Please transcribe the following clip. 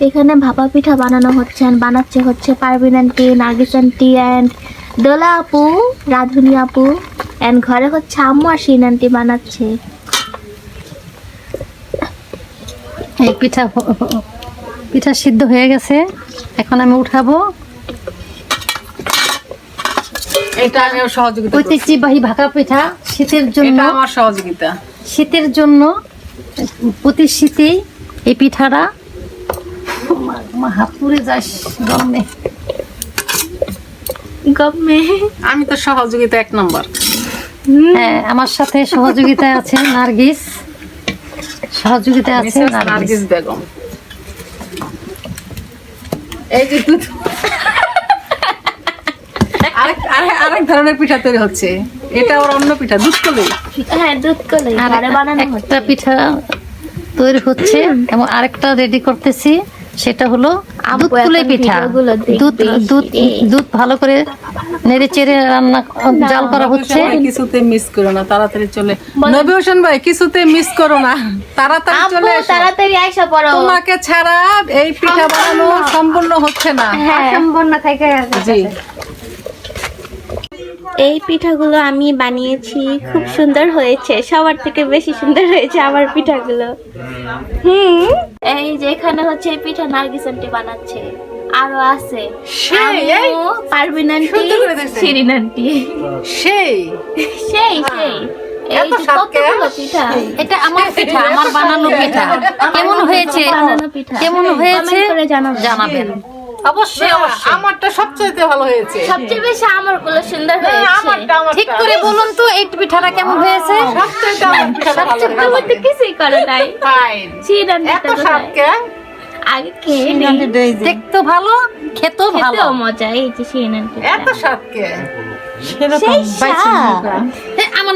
এখানে ভাপা পিঠা বানানো হচ্ছে বানাচ্ছে হচ্ছে Parvin aunty, Nargis aunty and Dola আপু, রাধুনি আপু অ্যান্ড ঘরে হচ্ছে আম্মু আর শিন আন্টি বানাচ্ছে। এই পিঠা সিদ্ধ হয়ে গেছে, এখন আমি উঠাবো। এটা আমি সহযোগিতা করছি। ঐতিহ্যবাহী ভাপা পিঠা শীতের জন্য, এটা আমার সহযোগিতা। শীতের জন্য প্রতি শীতেই এই পিঠাটা হাত পুড়ে যায় গরমে। গমে আমি তো সহযোগিতা 1 নম্বর। হ্যাঁ, আমার সাথে সহযোগিতায় আছে নার্গিস, সহযোগিতায় আছে মিসেস নার্গিস। নার্গিস বেগম। এই যে দুধ আরেক ধরনের পিঠা তৈরি হচ্ছে। এটা ওর অন্য পিঠা, দুধ কলাই। হ্যাঁ, দুধ কলাই আর ঘরে বানানো হচ্ছে। একটা পিঠা তৈরি হচ্ছে এবং আরেকটা রেডি করতেছি, সেটা হলো আব্বু দুধ কলাই এখন পিঠা। ভিডিওগুলো দেখবে। দুধ দুধ দুধ ভালো করে নেড়ে চেড়ে রান্না জাল করা হচ্ছে। কিছুতে মিস করো না, তাড়াতাড়ি চলে। নবী হোসেন ভাই, কিছুতে মিস করো না, তাড়াতাড়ি আব্বু চলে এসো। তাড়াতাড়ি আইসা পড়ো। তোমাকে ছাড়া এই পিঠা বানানো সম্পূর্ণ হচ্ছে না। হ্যাঁ, জি, এই পিঠাগুলো আমি বানিয়েছি, খুব সুন্দর হয়েছে, সবার থেকে বেশি সুন্দর হয়েছে আমার পিঠাগুলো। এই যে এখানে হচ্ছে এই পিঠা নার্গিস আন্টি বানাচ্ছে, আরো আছে আম্মু, পারভিন আন্টি, সুন্দর করে দিয়েছে। শিরিন আন্টি। সেই সেই এই এত যে স্বাদ কতগুলো পিঠা। এটা আমার পিঠা, আমার বানানো পিঠা। কেমন হয়েছে, বানানো পিঠা কেমন হয়েছে কমেন্ট করে জানাবেন। অবশ্যই অবশ্যই। আমারটা সবচেয়ে ভালো হয়েছে। সবচেয়ে বেশি আমার গুলো সুন্দর হয়েছে। আমারটা ঠিক করে বলুন তো এই পিঠাটা কেমন হয়েছে? সবচেয়ে আমার পিঠাটা ভালো হয়েছে। তোমার তো কিছুই করে নাই। ফাইন। শিরিন আন্টি এত স্বাদ কে? আগে খেয়ে নিই। দেখতেও ভালো, খেতেও ভালো। খেতেও মজা। এই যে শিরিন আন্টি এত স্বাদ কে? সেই স্বাদ। আমার